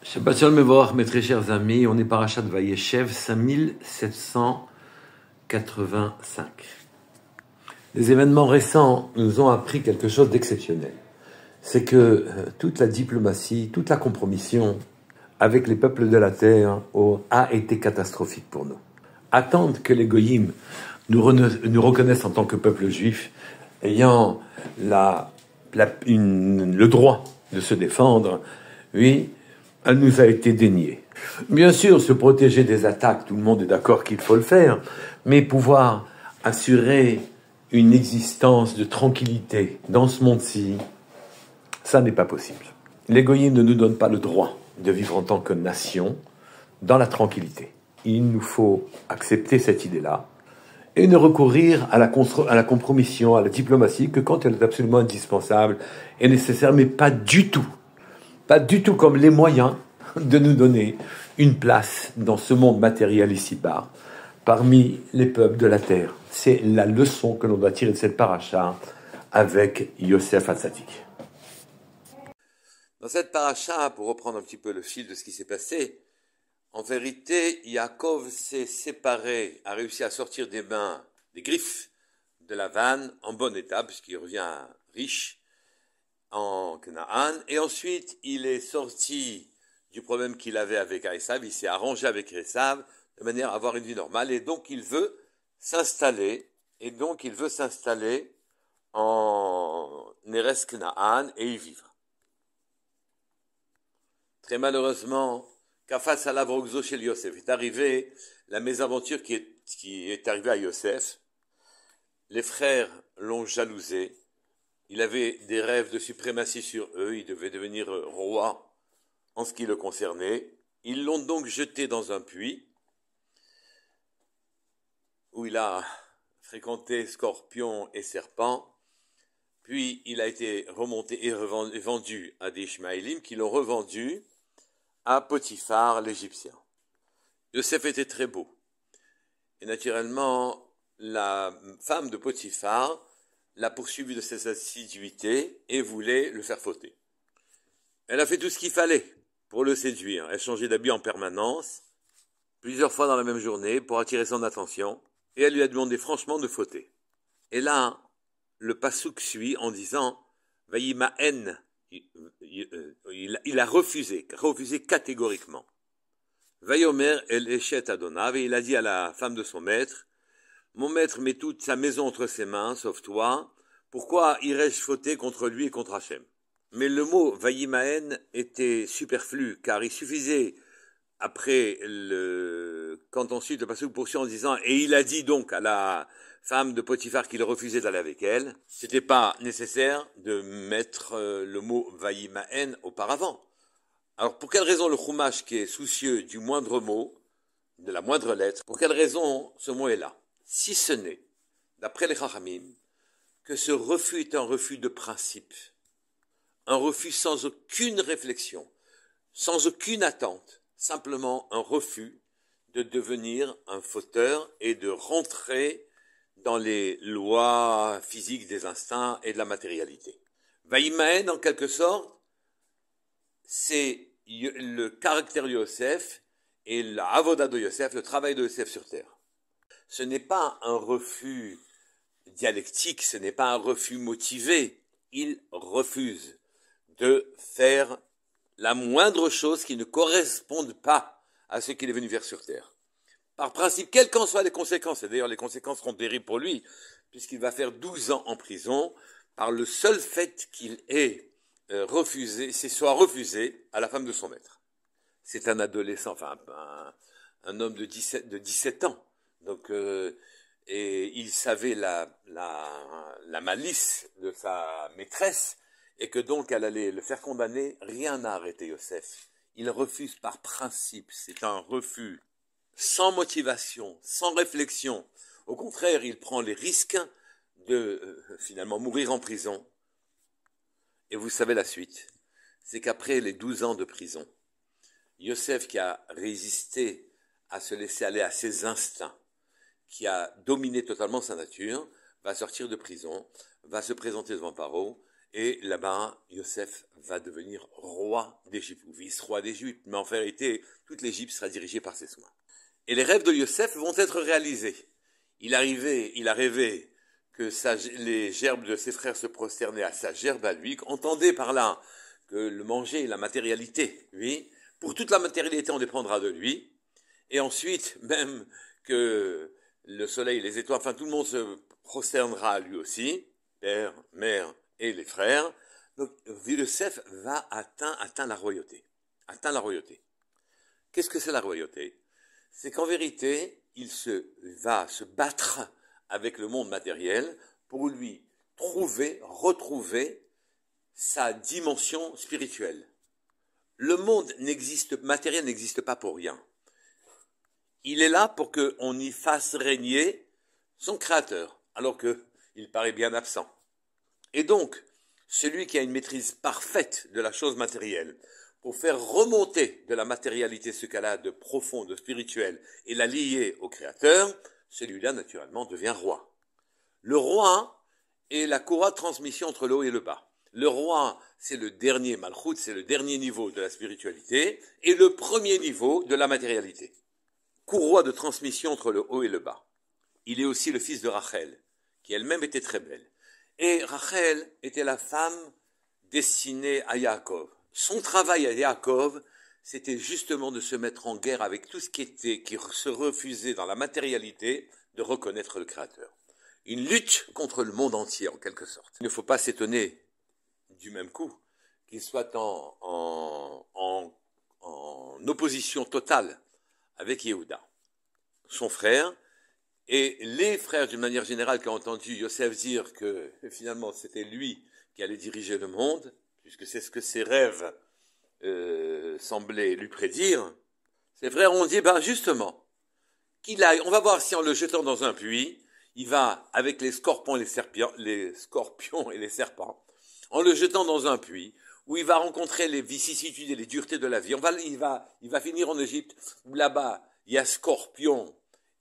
Shabbat Shalom Mevorach, mes très chers amis, on est parachat Vayeshev 5785. Les événements récents nous ont appris quelque chose d'exceptionnel. C'est que toute la diplomatie, toute la compromission avec les peuples de la terre a été catastrophique pour nous. Attendre que les goyim nous reconnaissent en tant que peuple juif, ayant le droit de se défendre, oui, elle nous a été déniée. Bien sûr, se protéger des attaques, tout le monde est d'accord qu'il faut le faire, mais pouvoir assurer une existence de tranquillité dans ce monde-ci, ça n'est pas possible. Les goyim ne nous donnent pas le droit de vivre en tant que nation dans la tranquillité. Il nous faut accepter cette idée-là et ne recourir à la compromission, à la diplomatie que quand elle est absolument indispensable et nécessaire, mais pas du tout comme les moyens de nous donner une place dans ce monde matériel ici-bas, parmi les peuples de la terre. C'est la leçon que l'on doit tirer de cette paracha avec Yosef Hatzadik. Dans cette paracha, pour reprendre un petit peu le fil de ce qui s'est passé, en vérité, Yaakov s'est séparé, a réussi à sortir des mains, des griffes de Lavan en bon état, puisqu'il revient riche en Canaan, et ensuite il est sorti du problème qu'il avait avec Esav, il s'est arrangé avec Esav de manière à avoir une vie normale, et donc il veut s'installer en Eretz Canaan et y vivre. Très malheureusement, Kafas alav rogzo shel Yosef, est arrivé la mésaventure qui est arrivée à Yosef. Les frères l'ont jalousé. Il avait des rêves de suprématie sur eux, il devait devenir roi en ce qui le concernait. Ils l'ont donc jeté dans un puits où il a fréquenté scorpions et serpents. Puis il a été remonté et vendu à des Ishmaélim qui l'ont revendu à Potiphar, l'Égyptien. Yosef était très beau. Et naturellement, la femme de Potiphar l'a poursuivi de ses assiduités et voulait le faire fauter. Elle a fait tout ce qu'il fallait pour le séduire. Elle changeait d'habit en permanence, plusieurs fois dans la même journée, pour attirer son attention, et elle lui a demandé franchement de fauter. Et là, le pasouk suit en disant « Vayimaen », il a refusé catégoriquement. « Vayomer el eshet Adonav » et il a dit à la femme de son maître « Mon maître met toute sa maison entre ses mains, sauf toi. Pourquoi irais-je fauter contre lui et contre Hachem ?» Mais le mot « Vayimaen » était superflu, car il suffisait, quand ensuite le passage poursuit en disant « Et il a dit donc à la femme de Potiphar qu'il refusait d'aller avec elle », c'était pas nécessaire de mettre le mot « Vayimaen » auparavant. Alors pour quelle raison le Chumash, qui est soucieux du moindre mot, de la moindre lettre, pour quelle raison ce mot est là? Si ce n'est, d'après les Chachamim, que ce refus est un refus de principe, un refus sans aucune réflexion, sans aucune attente, simplement un refus de devenir un fauteur et de rentrer dans les lois physiques des instincts et de la matérialité. Vaïmaen, en quelque sorte, c'est le caractère de Yosef et la avoda de Yosef, le travail de Yosef sur terre. Ce n'est pas un refus dialectique, ce n'est pas un refus motivé. Il refuse de faire la moindre chose qui ne corresponde pas à ce qu'il est venu faire sur terre. Par principe, quelles qu'en soient les conséquences, et d'ailleurs les conséquences seront terribles pour lui, puisqu'il va faire 12 ans en prison, par le seul fait qu'il ait soit refusé à la femme de son maître. C'est un adolescent, enfin un homme de 17 ans. Donc, et il savait la malice de sa maîtresse, et que donc elle allait le faire condamner. Rien n'a arrêté Yosef. Il refuse par principe. C'est un refus sans motivation, sans réflexion. Au contraire, il prend les risques de finalement mourir en prison. Et vous savez la suite. C'est qu'après les 12 ans de prison, Yosef, qui a résisté à se laisser aller à ses instincts, qui a dominé totalement sa nature, va sortir de prison, va se présenter devant Paro, Et là-bas, Yosef va devenir roi d'Égypte, ou vice-roi d'Égypte. Mais en vérité, toute l'Égypte sera dirigée par ses soins. Et les rêves de Yosef vont être réalisés. Il a rêvé que les gerbes de ses frères se prosternaient à sa gerbe à lui. Entendez par là que le manger, la matérialité, oui, pour toute la matérialité, on dépendra de lui. Et ensuite, même que le soleil, les étoiles, enfin tout le monde se prosternera à lui aussi, père, mère et les frères. Donc Yosef va atteindre la royauté. Atteint la royauté. Qu'est-ce que c'est la royauté? C'est qu'en vérité, il va se battre avec le monde matériel pour lui retrouver sa dimension spirituelle. Le monde matériel n'existe pas pour rien. Il est là pour qu'on y fasse régner son créateur, alors qu'il paraît bien absent. Et donc, celui qui a une maîtrise parfaite de la chose matérielle, pour faire remonter de la matérialité ce qu'elle a de profond, de spirituel, et la lier au créateur, celui-là, naturellement, devient roi. Le roi est la courroie de transmission entre le haut et le bas. Le roi, c'est le dernier malchout, c'est le dernier niveau de la spiritualité, et le premier niveau de la matérialité. Courroie de transmission entre le haut et le bas. Il est aussi le fils de Rachel, qui elle-même était très belle. Et Rachel était la femme destinée à Yaakov. Son travail à Yaakov, c'était justement de se mettre en guerre avec tout ce qui se refusait dans la matérialité de reconnaître le Créateur. Une lutte contre le monde entier, en quelque sorte. Il ne faut pas s'étonner du même coup qu'il soit en opposition totale avec Yehuda, son frère, et les frères, d'une manière générale, qui ont entendu Yosef dire que finalement c'était lui qui allait diriger le monde, puisque c'est ce que ses rêves semblaient lui prédire, ses frères ont dit, justement, on va voir si en le jetant dans un puits, il va, avec les scorpions et les serpents, en le jetant dans un puits, où il va rencontrer les vicissitudes et les duretés de la vie. Il va finir en Égypte, où là-bas, il y a scorpions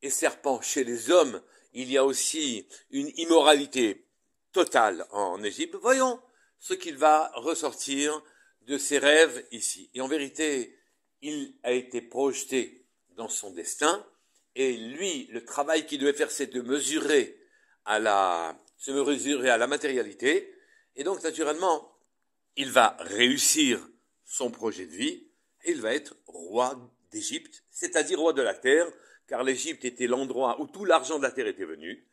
et serpents. Chez les hommes, il y a aussi une immoralité totale en Égypte. Voyons ce qu'il va ressortir de ses rêves ici. Et en vérité, il a été projeté dans son destin, et lui, le travail qu'il devait faire, c'est de se mesurer à la matérialité, et donc, naturellement, il va réussir son projet de vie, et il va être roi d'Égypte, c'est-à-dire roi de la terre, car l'Égypte était l'endroit où tout l'argent de la terre était venu,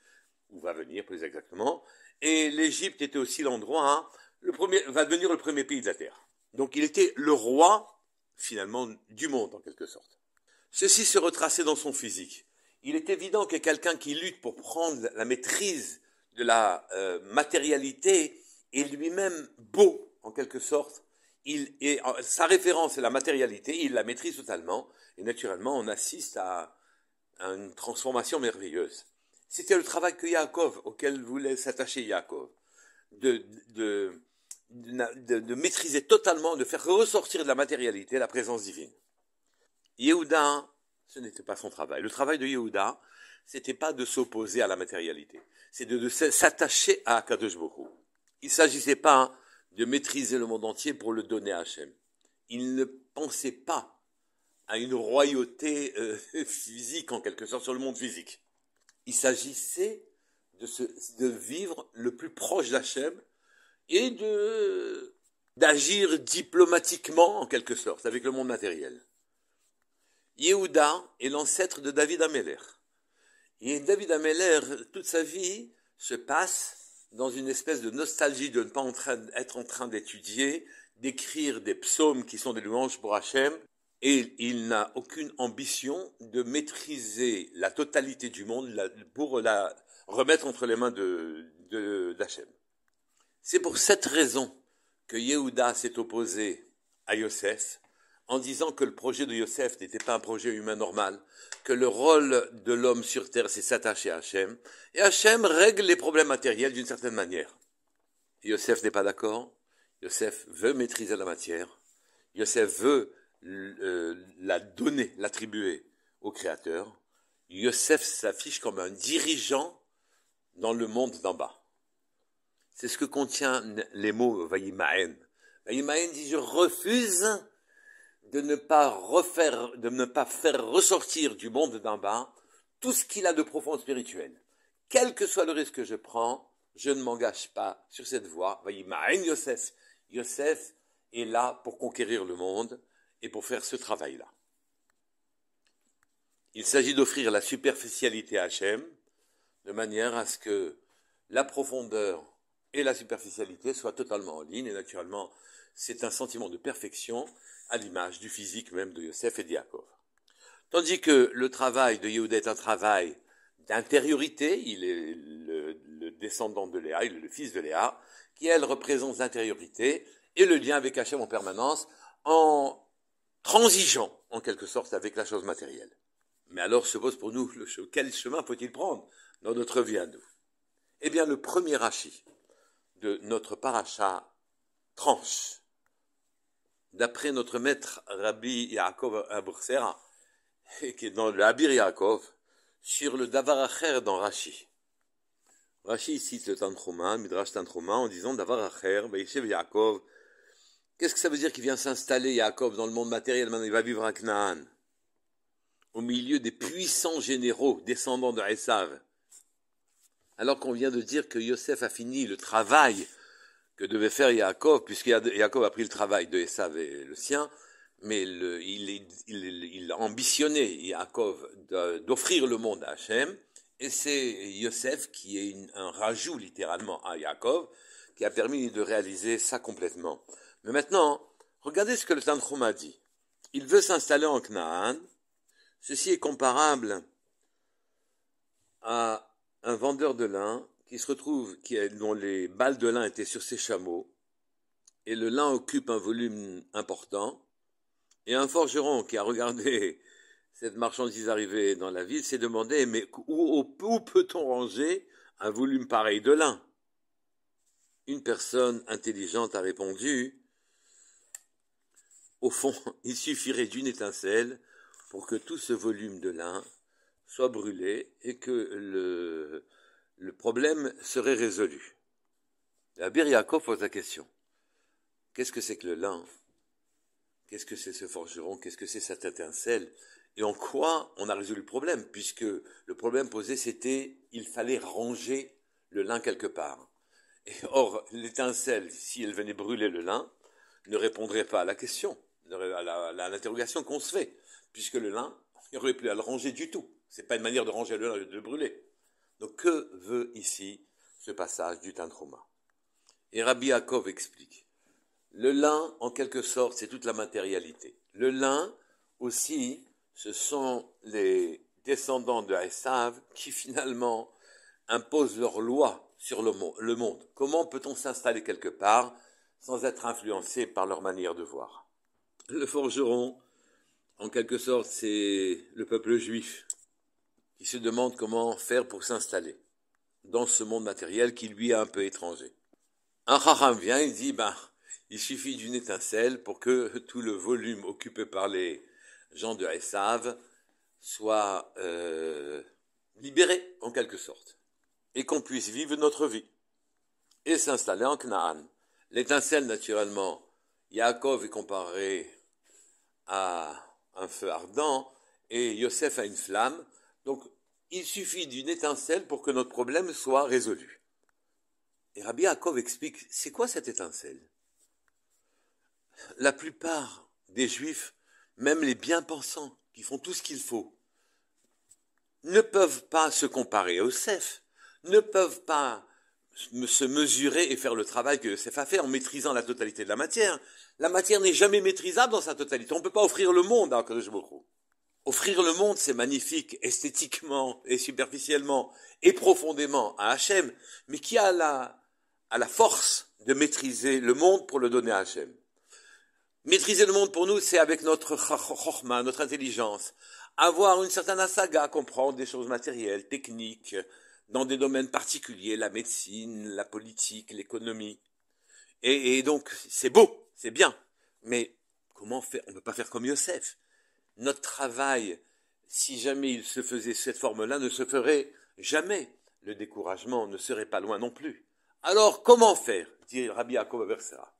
ou va venir plus exactement, et l'Égypte était aussi l'endroit, va devenir le premier pays de la terre. Donc il était le roi, finalement, du monde, en quelque sorte. Ceci se retraçait dans son physique. Il est évident que quelqu'un qui lutte pour prendre la maîtrise de la matérialité est lui-même beau, en quelque sorte. Sa référence est la matérialité, il la maîtrise totalement, et naturellement on assiste à une transformation merveilleuse. C'était le travail que Yaakov, auquel voulait s'attacher Yaakov, de maîtriser totalement, de faire ressortir de la matérialité la présence divine. Yehuda, ce n'était pas son travail. Le travail de Yehuda, c'était pas de s'opposer à la matérialité, c'est de s'attacher à Akadosh Baruch Hu. Il ne s'agissait pas de maîtriser le monde entier pour le donner à Hachem. Il ne pensait pas à une royauté physique, en quelque sorte, sur le monde physique. Il s'agissait de vivre le plus proche d'Hachem et d'agir diplomatiquement, en quelque sorte, avec le monde matériel. Yehuda est l'ancêtre de David Améler. Et David Améler, toute sa vie, se passe dans une espèce de nostalgie de ne pas être en train d'étudier, d'écrire des psaumes qui sont des louanges pour Hachem, et il n'a aucune ambition de maîtriser la totalité du monde pour la remettre entre les mains d'Hachem. C'est pour cette raison que Yehuda s'est opposé à Yosef, en disant que le projet de Yosef n'était pas un projet humain normal, que le rôle de l'homme sur terre, c'est s'attacher à Hachem, et Hachem règle les problèmes matériels d'une certaine manière. Yosef n'est pas d'accord, Yosef veut maîtriser la matière, Yosef veut l'attribuer au Créateur. Yosef s'affiche comme un dirigeant dans le monde d'en bas. C'est ce que contient les mots Vayimaen. Vayimaen dit, je refuse de ne pas faire ressortir du monde d'en bas tout ce qu'il a de profond spirituel. Quel que soit le risque que je prends, je ne m'engage pas sur cette voie. Vayimaen Yosef. Yosef est là pour conquérir le monde et pour faire ce travail-là. Il s'agit d'offrir la superficialité à Hachem, de manière à ce que la profondeur et la superficialité soient totalement en ligne, et naturellement, c'est un sentiment de perfection à l'image du physique même de Yosef et de Yaakov. Tandis que le travail de Yehuda est un travail d'intériorité, il est le descendant de Léa, il est le fils de Léa, qui elle représente l'intériorité et le lien avec Hachem en permanence, en transigeant en quelque sorte avec la chose matérielle. Mais alors se pose pour nous, quel chemin faut-il prendre dans notre vie à nous? Eh bien, le premier Rashi de notre paracha tranche, d'après notre maître Rabbi Yaakov Abursera, qui est dans le Habir Yaakov, sur le Davar Acher dans Rashi. Rashi cite le Tanchuma, Midrash Tanchuma, en disant Davar Acher, Vaïshev Yaakov. Qu'est-ce que ça veut dire qu'il vient s'installer, Yaakov, dans le monde matériel? Maintenant, il va vivre à Canaan, au milieu des puissants généraux descendants de Esav. Alors qu'on vient de dire que Yosef a fini le travail que devait faire Yaakov, puisque Yaakov a pris le travail de Esav et le sien, mais il a ambitionné, Yaakov, d'offrir le monde à Hachem, et c'est Yosef qui est un rajout littéralement à Yaakov, qui a permis de réaliser ça complètement. Mais maintenant, regardez ce que le Tanchuma dit. Il veut s'installer en Canaan. Ceci est comparable à un vendeur de lin qui se retrouve, dont les balles de lin étaient sur ses chameaux, et le lin occupe un volume important, et un forgeron qui a regardé cette marchandise arriver dans la ville s'est demandé, mais où peut-on ranger un volume pareil de lin? Une personne intelligente a répondu, au fond, il suffirait d'une étincelle pour que tout ce volume de lin soit brûlé et que le problème serait résolu. Rabbi Yaakov pose la question. Qu'est-ce que c'est que le lin? Qu'est-ce que c'est ce forgeron? Qu'est-ce que c'est cette étincelle? Et en quoi on a résolu le problème? Puisque le problème posé, c'était il fallait ranger le lin quelque part. Et or, l'étincelle, si elle venait brûler le lin, ne répondrait pas à la question, à l'interrogation qu'on se fait. Puisque le lin, il n'y aurait plus à le ranger du tout. Ce n'est pas une manière de ranger le lin et de le brûler. Donc, que veut ici ce passage du Tanchuma? Et Rabbi Yaakov explique. Le lin, en quelque sorte, c'est toute la matérialité. Le lin, aussi, ce sont les descendants de Esav qui, finalement, imposent leurs lois sur le monde. Comment peut-on s'installer quelque part sans être influencé par leur manière de voir? Le forgeron, en quelque sorte, c'est le peuple juif qui se demande comment faire pour s'installer dans ce monde matériel qui lui est un peu étranger. Un chacham vient et dit, il suffit d'une étincelle pour que tout le volume occupé par les gens de Esav soit libéré, en quelque sorte, et qu'on puisse vivre notre vie et s'installer en Canaan. L'étincelle, naturellement, Yaakov est comparé à un feu ardent et Yosef à une flamme. Donc, il suffit d'une étincelle pour que notre problème soit résolu. Et Rabbi Yaakov explique, c'est quoi cette étincelle? La plupart des Juifs, même les bien-pensants, qui font tout ce qu'il faut, ne peuvent pas se comparer à Yosef, ne peuvent pas se mesurer et faire le travail que Yosef a fait en maîtrisant la totalité de la matière. La matière n'est jamais maîtrisable dans sa totalité. On ne peut pas offrir le monde à Akadosh Baruch Hu. Offrir le monde, c'est magnifique, esthétiquement et superficiellement et profondément à Hachem, mais qui a la force de maîtriser le monde pour le donner à Hachem. Maîtriser le monde pour nous, c'est avec notre chokhma, notre intelligence, avoir une certaine asaga, comprendre des choses matérielles, techniques, dans des domaines particuliers, la médecine, la politique, l'économie. Et donc, c'est beau, c'est bien, mais comment faire? On ne peut pas faire comme Yosef. Notre travail, si jamais il se faisait cette forme-là, ne se ferait jamais. Le découragement ne serait pas loin non plus. Alors, comment faire, dit Rabbi Yaakov Bersera.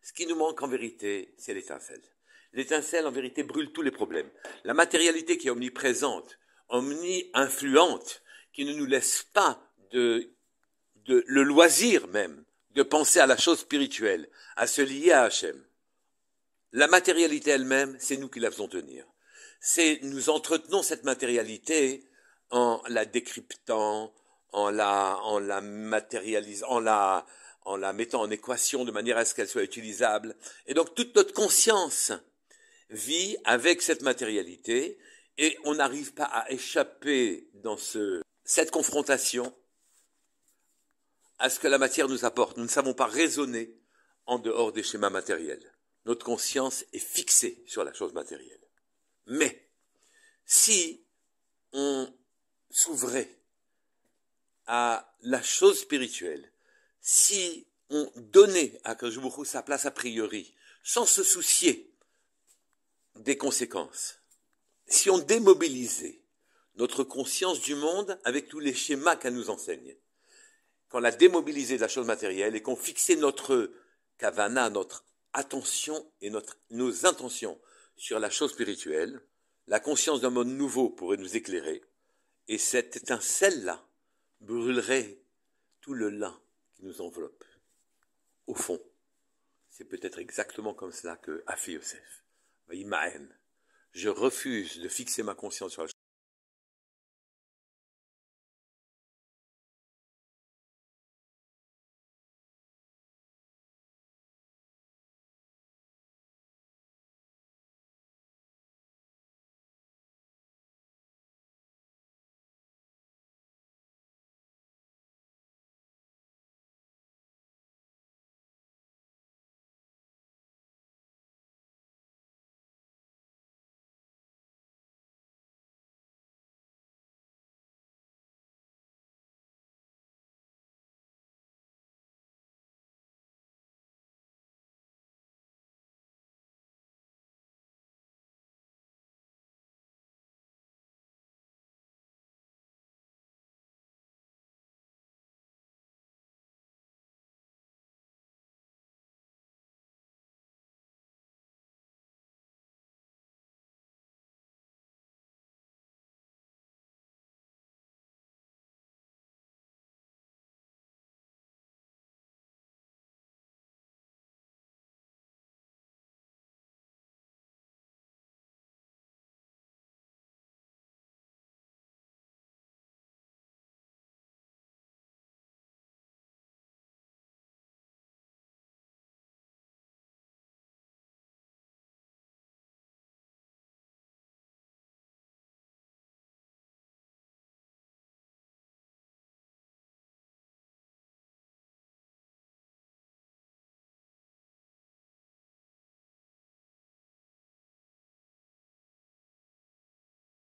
Ce qui nous manque en vérité, c'est l'étincelle. L'étincelle, en vérité, brûle tous les problèmes. La matérialité qui est omniprésente, omni-influente, qui ne nous laisse pas le loisir même de penser à la chose spirituelle, à se lier à Hachem. La matérialité elle-même, c'est nous qui la faisons tenir. Nous entretenons cette matérialité en la décryptant, en la matérialisant, en la mettant en équation de manière à ce qu'elle soit utilisable. Et donc toute notre conscience vit avec cette matérialité et on n'arrive pas à échapper dans cette confrontation à ce que la matière nous apporte. Nous ne savons pas raisonner en dehors des schémas matériels. Notre conscience est fixée sur la chose matérielle. Mais si on s'ouvrait à la chose spirituelle, si on donnait à Akadosh Baruch Hu sa place a priori, sans se soucier des conséquences, si on démobilisait notre conscience du monde avec tous les schémas qu'elle nous enseigne, qu'on l'a démobilisé de la chose matérielle et qu'on fixait notre kavana, notre attention et nos intentions sur la chose spirituelle, la conscience d'un monde nouveau pourrait nous éclairer et cette étincelle-là brûlerait tout le lin qui nous enveloppe. Au fond, c'est peut-être exactement comme cela que a fait Yosef. Je refuse de fixer ma conscience sur la chose